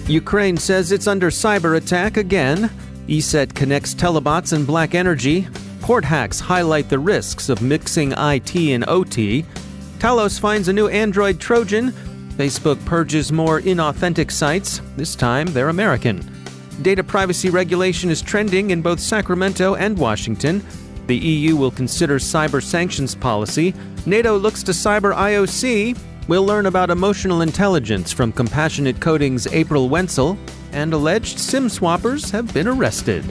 Ukraine says it's under cyber attack again. ESET connects telebots and black energy. Port hacks highlight the risks of mixing IT and OT. Talos finds a new Android Trojan. Facebook purges more inauthentic sites. This time, they're American. Data privacy regulation is trending in both Sacramento and Washington. The EU will consider cyber sanctions policy. NATO looks to cyber IOC. We'll learn about emotional intelligence from Compassionate Coding's April Wenzel. And alleged SIM swappers have been arrested.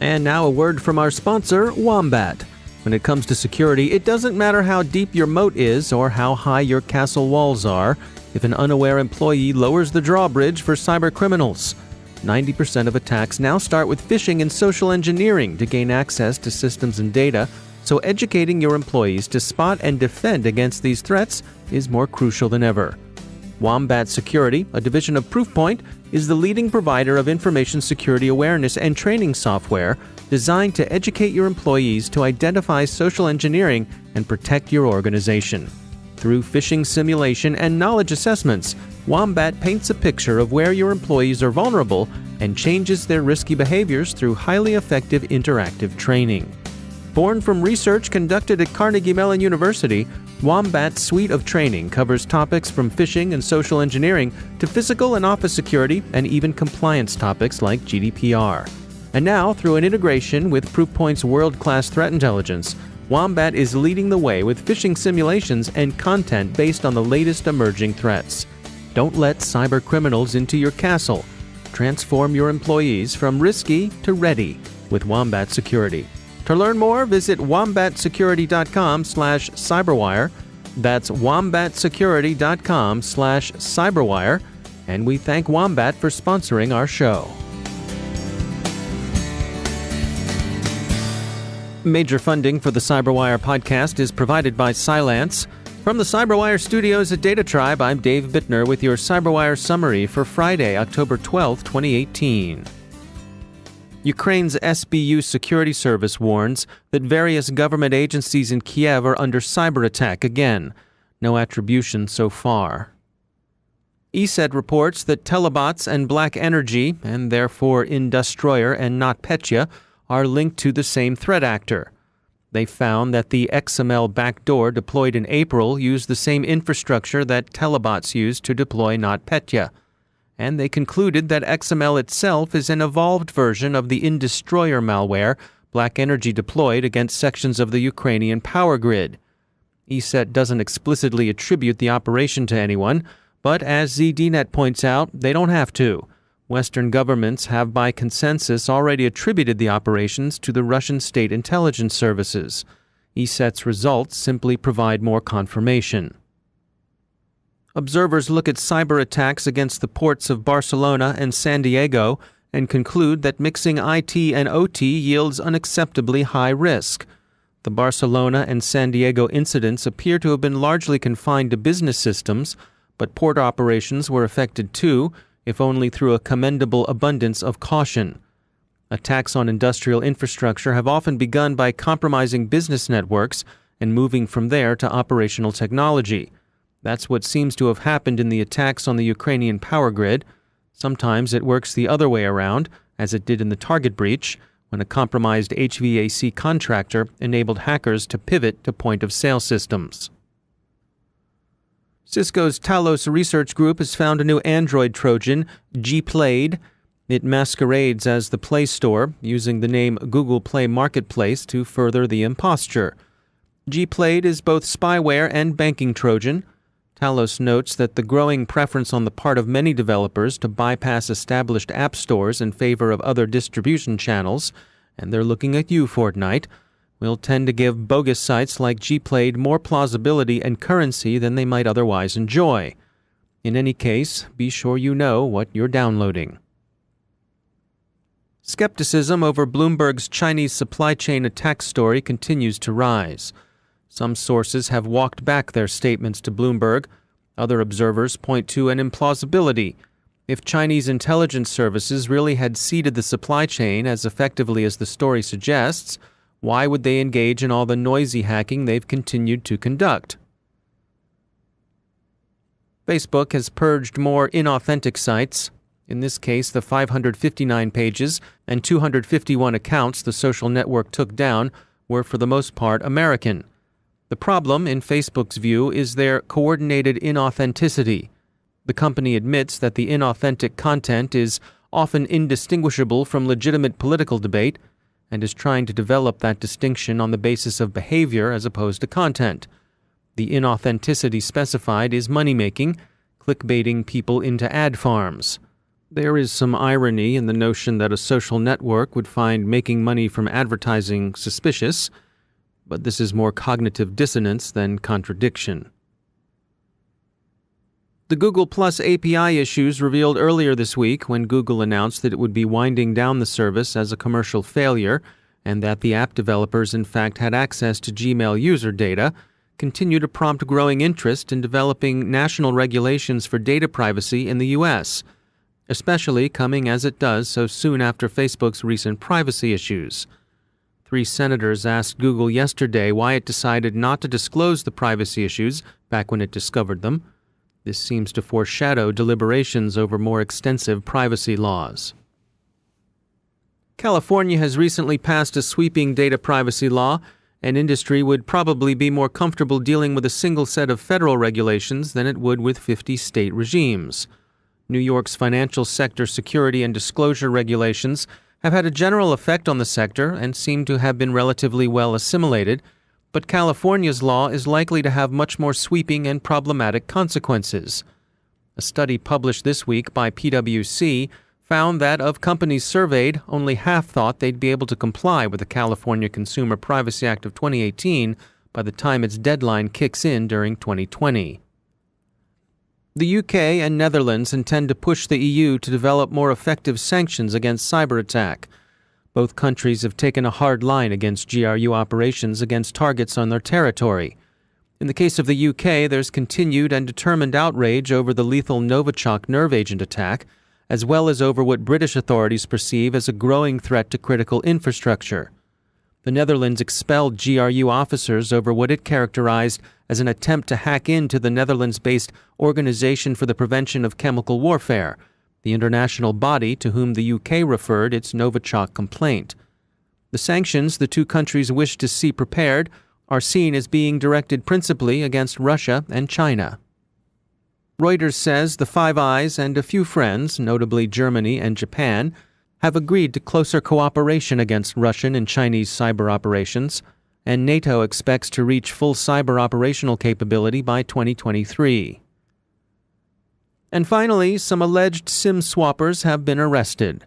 And now a word from our sponsor, Wombat. When it comes to security, it doesn't matter how deep your moat is or how high your castle walls are if an unaware employee lowers the drawbridge for cyber criminals. 90% of attacks now start with phishing and social engineering to gain access to systems and data, so educating your employees to spot and defend against these threats is more crucial than ever. Wombat Security, a division of Proofpoint, is the leading provider of information security awareness and training software designed to educate your employees to identify social engineering and protect your organization. Through phishing simulation and knowledge assessments, Wombat paints a picture of where your employees are vulnerable and changes their risky behaviors through highly effective interactive training. Born from research conducted at Carnegie Mellon University, Wombat's suite of training covers topics from phishing and social engineering to physical and office security and even compliance topics like GDPR. And now, through an integration with Proofpoint's world-class threat intelligence, Wombat is leading the way with phishing simulations and content based on the latest emerging threats. Don't let cyber criminals into your castle. Transform your employees from risky to ready with Wombat Security. To learn more, visit wombatsecurity.com/cyberwire. That's wombatsecurity.com/cyberwire. And we thank Wombat for sponsoring our show. Major funding for the CyberWire podcast is provided by Cylance. From the CyberWire studios at Data Tribe, I'm Dave Bittner with your CyberWire summary for Friday, October 12, 2018. Ukraine's SBU security service warns that various government agencies in Kiev are under cyber attack again. No attribution so far. ESET reports that telebots and black energy, and therefore Industroyer and NotPetya, are linked to the same threat actor. They found that the XML backdoor deployed in April used the same infrastructure that telebots used to deploy NotPetya. And they concluded that XML itself is an evolved version of the Industroyer malware Black Energy deployed against sections of the Ukrainian power grid. ESET doesn't explicitly attribute the operation to anyone, but as ZDNet points out, they don't have to. Western governments have by consensus already attributed the operations to the Russian state intelligence services. ESET's results simply provide more confirmation. Observers look at cyber attacks against the ports of Barcelona and San Diego and conclude that mixing IT and OT yields unacceptably high risk. The Barcelona and San Diego incidents appear to have been largely confined to business systems, but port operations were affected too, if only through a commendable abundance of caution. Attacks on industrial infrastructure have often begun by compromising business networks and moving from there to operational technology. That's what seems to have happened in the attacks on the Ukrainian power grid. Sometimes it works the other way around, as it did in the Target breach, when a compromised HVAC contractor enabled hackers to pivot to point-of-sale systems. Cisco's Talos Research Group has found a new Android Trojan, Gplayed. It masquerades as the Play Store, using the name Google Play Marketplace to further the imposture. Gplayed is both spyware and banking Trojan. Talos notes that the growing preference on the part of many developers to bypass established app stores in favor of other distribution channels, and they're looking at you, Fortnite, will tend to give bogus sites like Gplayed more plausibility and currency than they might otherwise enjoy. In any case, be sure you know what you're downloading. Skepticism over Bloomberg's Chinese supply chain attack story continues to rise. Some sources have walked back their statements to Bloomberg. Other observers point to an implausibility. If Chinese intelligence services really had seeded the supply chain as effectively as the story suggests, Why would they engage in all the noisy hacking they've continued to conduct? Facebook has purged more inauthentic sites. In this case, the 559 pages and 251 accounts the social network took down were for the most part American. The problem, in Facebook's view, is their coordinated inauthenticity. The company admits that the inauthentic content is often indistinguishable from legitimate political debate and is trying to develop that distinction on the basis of behavior as opposed to content. The inauthenticity specified is money-making, clickbaiting people into ad farms. There is some irony in the notion that a social network would find making money from advertising suspicious, but this is more cognitive dissonance than contradiction. The Google Plus API issues revealed earlier this week when Google announced that it would be winding down the service as a commercial failure and that the app developers in fact had access to Gmail user data continue to prompt growing interest in developing national regulations for data privacy in the U.S., especially coming as it does so soon after Facebook's recent privacy issues. 3 senators asked Google yesterday why it decided not to disclose the privacy issues back when it discovered them. This seems to foreshadow deliberations over more extensive privacy laws. California has recently passed a sweeping data privacy law. An industry would probably be more comfortable dealing with a single set of federal regulations than it would with 50 state regimes. New York's financial sector security and disclosure regulations have had a general effect on the sector and seem to have been relatively well assimilated, but California's law is likely to have much more sweeping and problematic consequences. A study published this week by PwC found that of companies surveyed, only half thought they'd be able to comply with the California Consumer Privacy Act of 2018 by the time its deadline kicks in during 2020. The UK and Netherlands intend to push the EU to develop more effective sanctions against cyber attack. Both countries have taken a hard line against GRU operations against targets on their territory. In the case of the UK, there's continued and determined outrage over the lethal Novichok nerve agent attack, as well as over what British authorities perceive as a growing threat to critical infrastructure. The Netherlands expelled GRU officers over what it characterized as an attempt to hack into the Netherlands-based Organization for the Prevention of Chemical Warfare, the international body to whom the UK referred its Novichok complaint. The sanctions the two countries wish to see prepared are seen as being directed principally against Russia and China. Reuters says the Five Eyes and a few friends, notably Germany and Japan, have agreed to closer cooperation against Russian and Chinese cyber operations, and NATO expects to reach full cyber operational capability by 2023. And finally, some alleged SIM swappers have been arrested.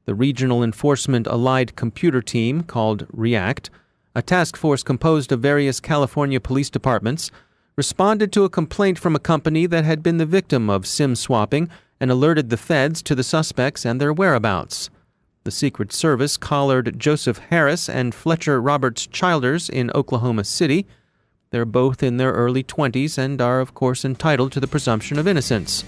The Regional Enforcement Allied Computer Team, called REACT, a task force composed of various California police departments, responded to a complaint from a company that had been the victim of SIM swapping and alerted the feds to the suspects and their whereabouts. The Secret Service collared Joseph Harris and Fletcher Roberts Childers in Oklahoma City. They're both in their early 20s and are, of course, entitled to the presumption of innocence.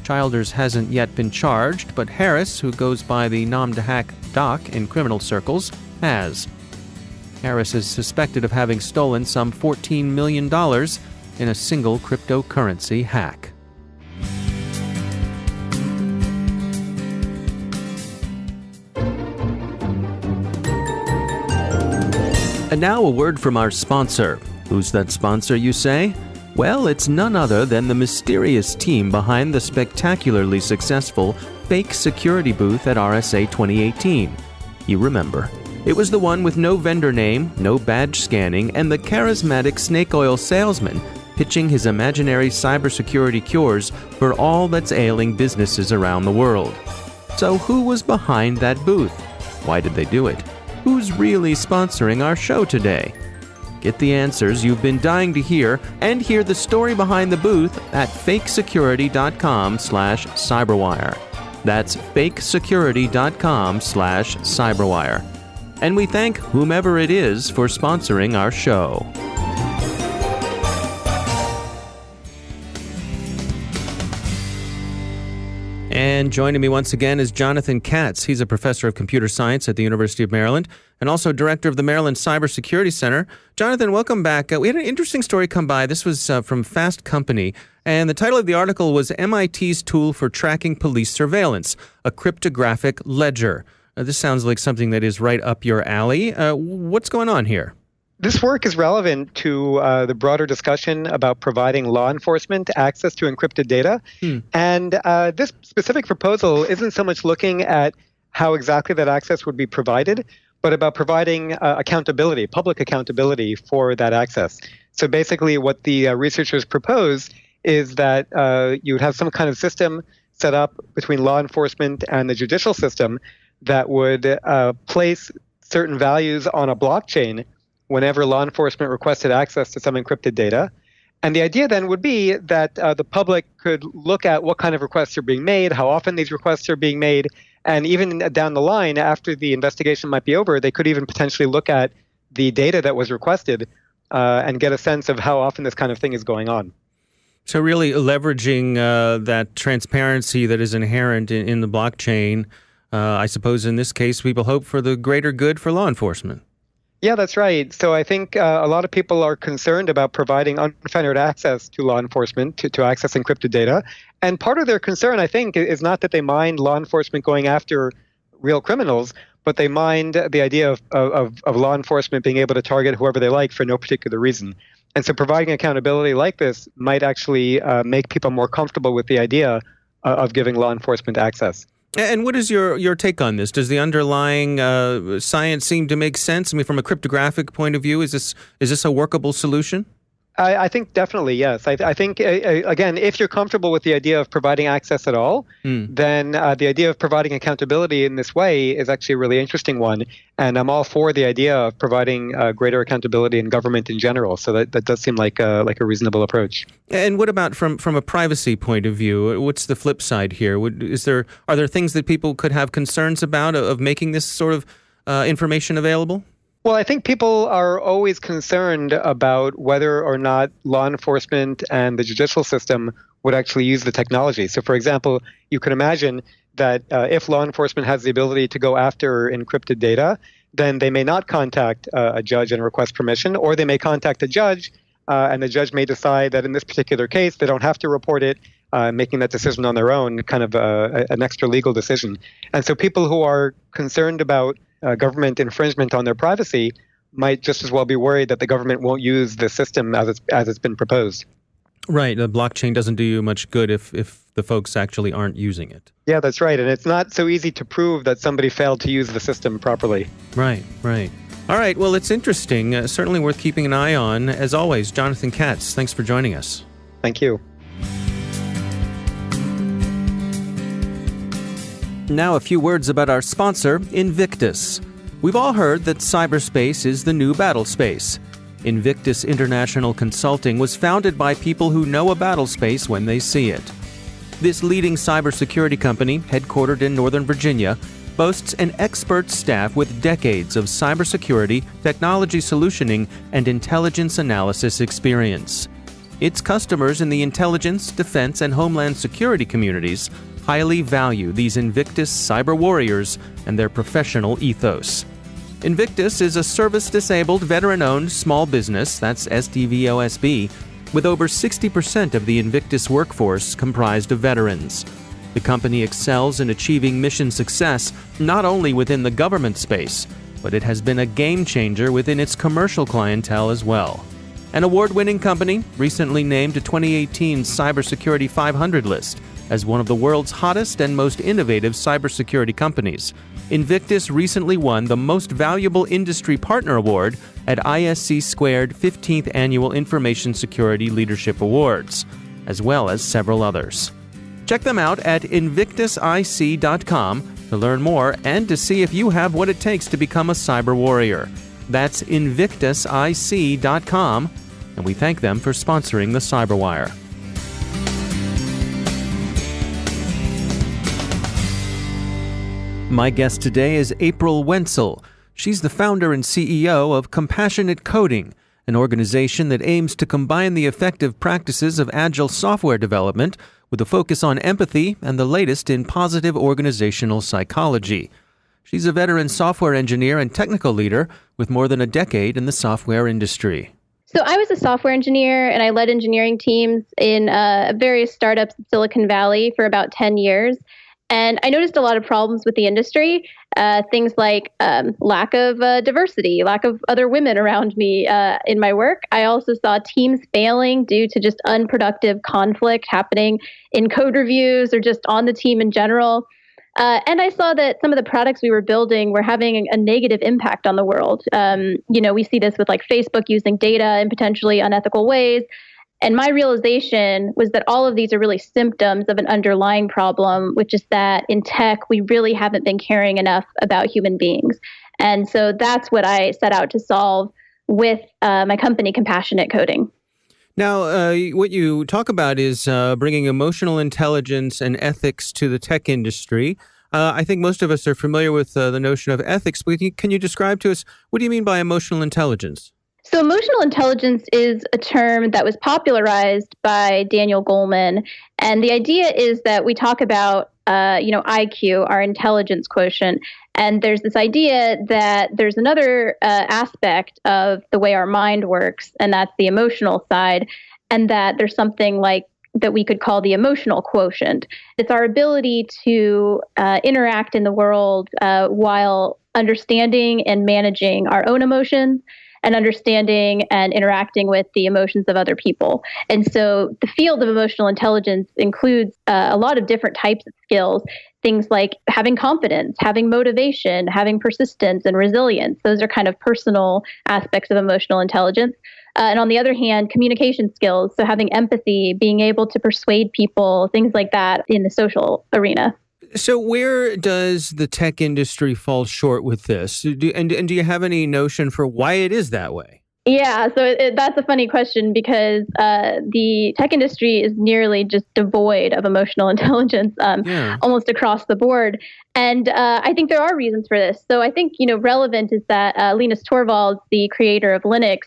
Childers hasn't yet been charged, but Harris, who goes by the nom de hack Doc in criminal circles, has. Harris is suspected of having stolen some $14 million in a single cryptocurrency hack. And now a word from our sponsor. Who's that sponsor, you say? Well, it's none other than the mysterious team behind the spectacularly successful fake security booth at RSA 2018. You remember. It was the one with no vendor name, no badge scanning, and the charismatic snake oil salesman pitching his imaginary cybersecurity cures for all that's ailing businesses around the world. So who was behind that booth? Why did they do it? Who's really sponsoring our show today? Get the answers you've been dying to hear and hear the story behind the booth at fakesecurity.com/cyberwire. That's fakesecurity.com/cyberwire. And we thank whomever it is for sponsoring our show. And joining me once again is Jonathan Katz. He's a professor of computer science at the University of Maryland and also director of the Maryland Cybersecurity Center. Jonathan, welcome back. We had an interesting story come by. This was from Fast Company, and the title of the article was MIT's Tool for Tracking Police Surveillance, a Cryptographic Ledger. This sounds like something that is right up your alley. What's going on here? This work is relevant to the broader discussion about providing law enforcement access to encrypted data. And this specific proposal isn't so much looking at how exactly that access would be provided, but about providing accountability, public accountability for that access. So basically what the researchers propose is that you would have some kind of system set up between law enforcement and the judicial system that would place certain values on a blockchain whenever law enforcement requested access to some encrypted data. And the idea then would be that the public could look at what kind of requests are being made, how often these requests are being made, and even down the line, after the investigation might be over, they could even potentially look at the data that was requested and get a sense of how often this kind of thing is going on. So really leveraging that transparency that is inherent in the blockchain, I suppose in this case, people hope for the greater good for law enforcement. Yeah, that's right. So I think a lot of people are concerned about providing unfettered access to law enforcement to access encrypted data. And part of their concern, I think, is not that they mind law enforcement going after real criminals, but they mind the idea of law enforcement being able to target whoever they like for no particular reason. And so providing accountability like this might actually make people more comfortable with the idea of giving law enforcement access. And what is your take on this? Does the underlying science seem to make sense? I mean, from a cryptographic point of view, is this a workable solution? I think definitely, yes. I think, again, if you're comfortable with the idea of providing access at all, then the idea of providing accountability in this way is actually a really interesting one. And I'm all for the idea of providing greater accountability in government in general. So that does seem like a reasonable approach. And what about from a privacy point of view? What's the flip side here? Are there things that people could have concerns about of making this sort of information available? Well, I think people are always concerned about whether or not law enforcement and the judicial system would actually use the technology. So, for example, you can imagine that if law enforcement has the ability to go after encrypted data, then they may not contact a judge and request permission, or they may contact a judge, and the judge may decide that in this particular case, they don't have to report it, making that decision on their own, kind of an extra legal decision. And so people who are concerned about government infringement on their privacy might just as well be worried that the government won't use the system as it's been proposed. Right. The blockchain doesn't do you much good if the folks actually aren't using it. Yeah, that's right. And it's not so easy to prove that somebody failed to use the system properly. Right. All right. Well, it's interesting. Certainly worth keeping an eye on. As always, Jonathan Katz, thanks for joining us. Thank you. Now a few words about our sponsor, Invictus. We've all heard that cyberspace is the new battle space. Invictus International Consulting was founded by people who know a battle space when they see it. This leading cybersecurity company, headquartered in Northern Virginia, boasts an expert staff with decades of cybersecurity, technology solutioning, and intelligence analysis experience. Its customers in the intelligence, defense, and homeland security communities highly value these Invictus cyber warriors and their professional ethos. Invictus is a service-disabled, veteran-owned small business, that's SDVOSB, with over 60% of the Invictus workforce comprised of veterans. The company excels in achieving mission success not only within the government space, but it has been a game-changer within its commercial clientele as well. An award-winning company, recently named to 2018's Cybersecurity 500 list as one of the world's hottest and most innovative cybersecurity companies, Invictus recently won the Most Valuable Industry Partner Award at ISC Squared 15th Annual Information Security Leadership Awards, as well as several others. Check them out at invictusic.com to learn more and to see if you have what it takes to become a cyber warrior. That's invictusic.com, and we thank them for sponsoring the Cyberwire. My guest today is April Wenzel. She's the founder and CEO of Compassionate Coding, an organization that aims to combine the effective practices of agile software development with a focus on empathy and the latest in positive organizational psychology. She's a veteran software engineer and technical leader with more than a decade in the software industry. So I was a software engineer, and I led engineering teams in various startups in Silicon Valley for about 10 years. And I noticed a lot of problems with the industry, things like lack of diversity, lack of other women around me in my work. I also saw teams failing due to just unproductive conflict happening in code reviews or just on the team in general. And I saw that some of the products we were building were having a negative impact on the world. We see this with like Facebook using data in potentially unethical ways. And my realization was that all of these are really symptoms of an underlying problem, which is that in tech, we really haven't been caring enough about human beings. And so that's what I set out to solve with my company, Compassionate Coding. Now, what you talk about is bringing emotional intelligence and ethics to the tech industry. I think most of us are familiar with the notion of ethics, but can you describe to us, what do you mean by emotional intelligence? So emotional intelligence is a term that was popularized by Daniel Goleman. And the idea is that we talk about, IQ, our intelligence quotient. And there's this idea that there's another aspect of the way our mind works, and that's the emotional side. And that there's something like that we could call the emotional quotient. It's our ability to interact in the world while understanding and managing our own emotions, and understanding and interacting with the emotions of other people. And so the field of emotional intelligence includes a lot of different types of skills, things like having confidence, having motivation, having persistence and resilience. Those are kind of personal aspects of emotional intelligence. And on the other hand, communication skills, so having empathy, being able to persuade people, things like that in the social arena. So where does the tech industry fall short with this? Do you have any notion for why it is that way? Yeah, so that's a funny question because the tech industry is nearly just devoid of emotional intelligence almost across the board. And I think there are reasons for this. So I think, relevant is that Linus Torvalds, the creator of Linux,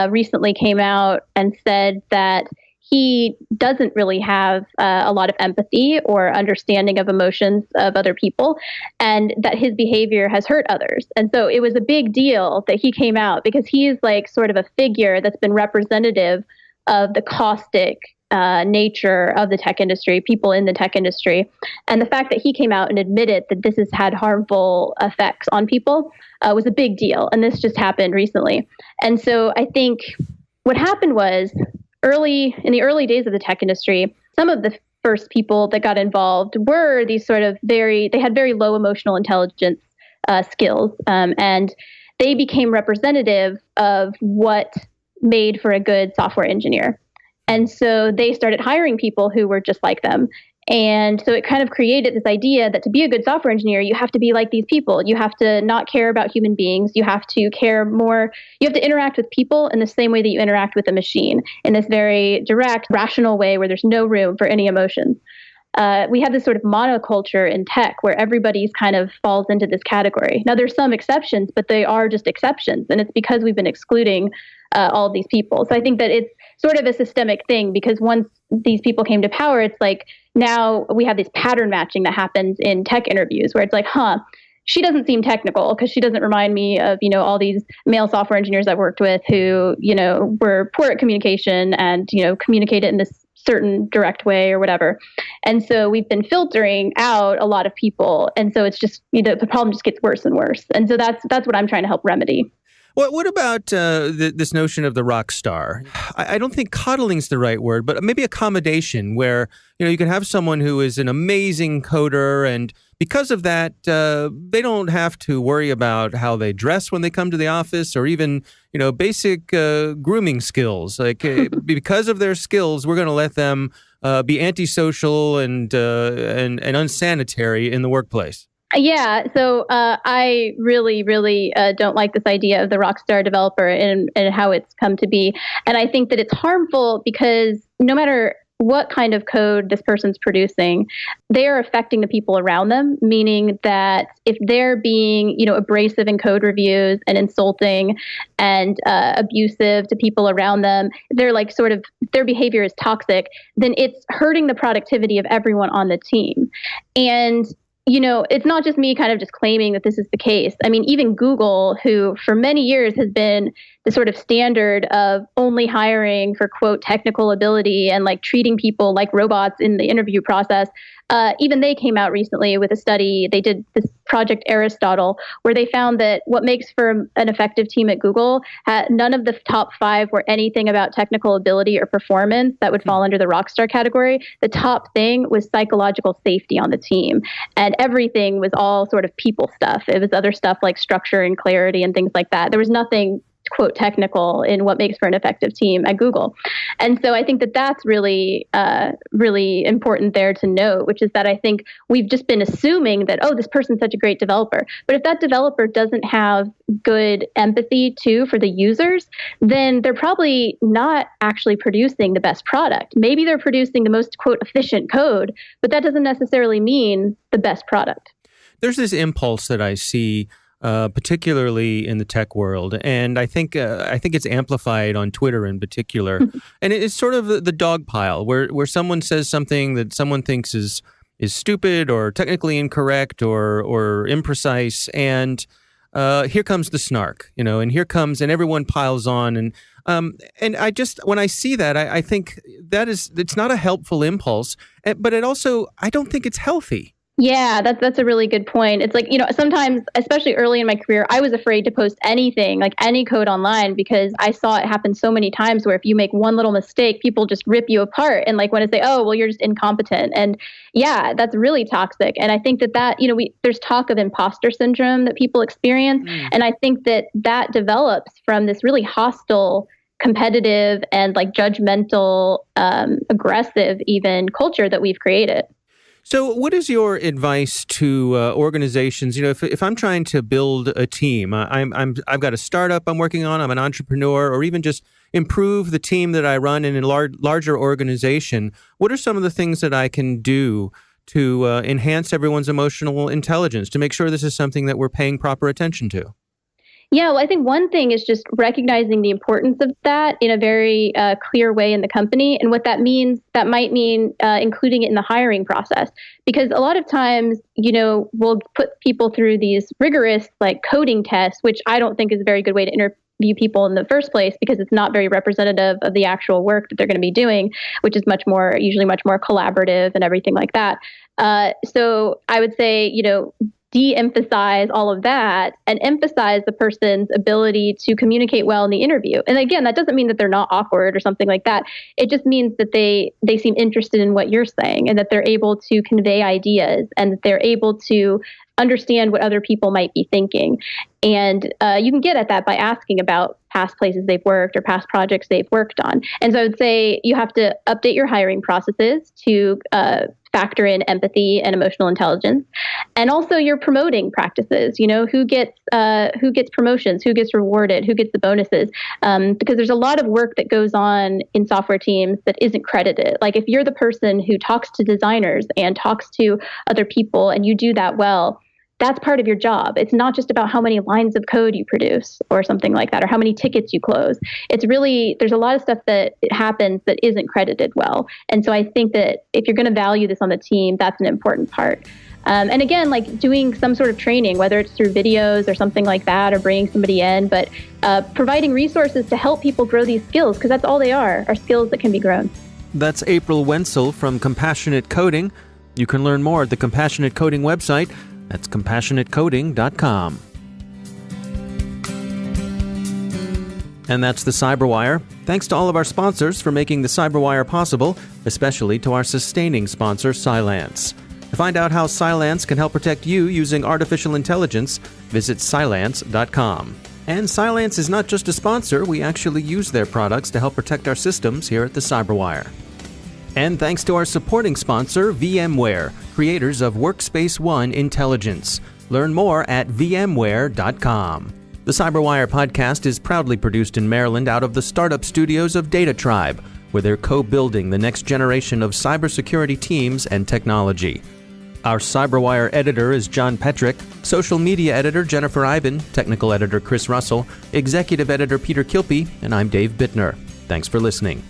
recently came out and said that he doesn't really have a lot of empathy or understanding of emotions of other people, and that his behavior has hurt others. And so it was a big deal that he came out because he is like sort of a figure that's been representative of the caustic nature of the tech industry, people in the tech industry. And the fact that he came out and admitted that this has had harmful effects on people was a big deal. And this just happened recently. And so I think what happened was, in the early days of the tech industry, some of the first people that got involved were these sort of they had very low emotional intelligence skills, and they became representative of what made for a good software engineer. And so they started hiring people who were just like them. And so it kind of created this idea that to be a good software engineer, you have to be like these people. You have to not care about human beings. You have to care more. You have to interact with people in the same way that you interact with a machine, in this very direct, rational way where there's no room for any emotions. We have this sort of monoculture in tech where everybody's kind of falls into this category. Now, there's some exceptions, but they are just exceptions. And it's because we've been excluding all of these people. So I think that it's sort of a systemic thing because once these people came to power, it's like now we have this pattern matching that happens in tech interviews where it's like, she doesn't seem technical because she doesn't remind me of, all these male software engineers I've worked with who, were poor at communication and, communicated in this certain direct way or whatever. And so we've been filtering out a lot of people. And so it's just, the problem just gets worse and worse. And so that's what I'm trying to help remedy. What about this notion of the rock star? I don't think coddling's the right word, but maybe accommodation, where you can have someone who is an amazing coder, and because of that, they don't have to worry about how they dress when they come to the office, or even basic grooming skills. Like because of their skills, we're going to let them be antisocial and unsanitary in the workplace. Yeah, so I really, really don't like this idea of the rockstar developer and how it's come to be. And I think that it's harmful because no matter what kind of code this person's producing, they are affecting the people around them, meaning that if they're being, abrasive in code reviews and insulting and abusive to people around them, they're like their behavior is toxic, then it's hurting the productivity of everyone on the team. And it's not just me kind of just claiming that this is the case. I mean, even Google, who for many years has been the sort of standard of only hiring for, quote, technical ability and like treating people like robots in the interview process, even they came out recently with a study. They did this Project Aristotle, where they found that what makes for an effective team at Google, none of the top 5 were anything about technical ability or performance that would fall under the rockstar category. The top thing was psychological safety on the team. And everything was all sort of people stuff. It was other stuff like structure and clarity and things like that. There was nothing, quote, technical in what makes for an effective team at Google. And so I think that that's really, really important there to note, which is that I think we've just been assuming that, oh, this person's such a great developer. But if that developer doesn't have good empathy too for the users, then they're probably not actually producing the best product. Maybe they're producing the most, quote, efficient code, but that doesn't necessarily mean the best product. There's this impulse that I see particularly in the tech world, and I think it's amplified on Twitter in particular. And it's sort of the dog pile where someone says something that someone thinks is stupid or technically incorrect or imprecise, and here comes the snark, and and everyone piles on, and I just, when I see that, I think it's not a helpful impulse, but I don't think it's healthy. Yeah, that's a really good point. It's like, sometimes, especially early in my career, I was afraid to post anything, like any code online, because I saw it happen so many times where if you make one little mistake, people just rip you apart and like want to say, oh, well, you're just incompetent. And yeah, that's really toxic. And I think that there's talk of imposter syndrome that people experience. And I think that develops from this really hostile, competitive, and like judgmental, aggressive even culture that we've created. So what is your advice to organizations? If I'm trying to build a team, I've got a startup I'm working on, I'm an entrepreneur, or even just improve the team that I run in a larger organization, what are some of the things that I can do to enhance everyone's emotional intelligence, to make sure this is something that we're paying proper attention to? Yeah, well, I think one thing is just recognizing the importance of that in a very clear way in the company. And what that means, that might mean including it in the hiring process. Because a lot of times, we'll put people through these rigorous like coding tests, which I don't think is a very good way to interview people in the first place, because it's not very representative of the actual work that they're going to be doing, which is usually much more collaborative and everything like that. So I would say, de-emphasize all of that and emphasize the person's ability to communicate well in the interview. And again, that doesn't mean that they're not awkward or something like that. It just means that they seem interested in what you're saying, and that they're able to convey ideas, and that they're able to understand what other people might be thinking. And you can get at that by asking about past places they've worked or past projects they've worked on. And so I would say you have to update your hiring processes to factor in empathy and emotional intelligence, and also your promoting practices. Who gets promotions, who gets rewarded, who gets the bonuses, because there's a lot of work that goes on in software teams that isn't credited. Like if you're the person who talks to designers and talks to other people, and you do that well, that's part of your job. It's not just about how many lines of code you produce or something like that, or how many tickets you close. It's really, there's a lot of stuff that happens that isn't credited well. And so I think that if you're going to value this on the team, that's an important part. And again, like doing some sort of training, whether it's through videos or something like that, or bringing somebody in, but providing resources to help people grow these skills, because that's all they are skills that can be grown. That's April Wenzel from Compassionate Coding. You can learn more at the Compassionate Coding website. That's compassionatecoding.com. And that's the Cyberwire. Thanks to all of our sponsors for making the Cyberwire possible, especially to our sustaining sponsor, Cylance. To find out how Cylance can help protect you using artificial intelligence, visit Cylance.com. And Cylance is not just a sponsor, we actually use their products to help protect our systems here at the Cyberwire. And thanks to our supporting sponsor, VMware, creators of Workspace ONE Intelligence. Learn more at vmware.com. The Cyberwire podcast is proudly produced in Maryland out of the startup studios of Data Tribe. where they're co-building the next generation of cybersecurity teams and technology. Our CyberWire editor is John Petrick, social media editor Jennifer Ivan, technical editor Chris Russell, executive editor Peter Kilpie, and I'm Dave Bittner. Thanks for listening.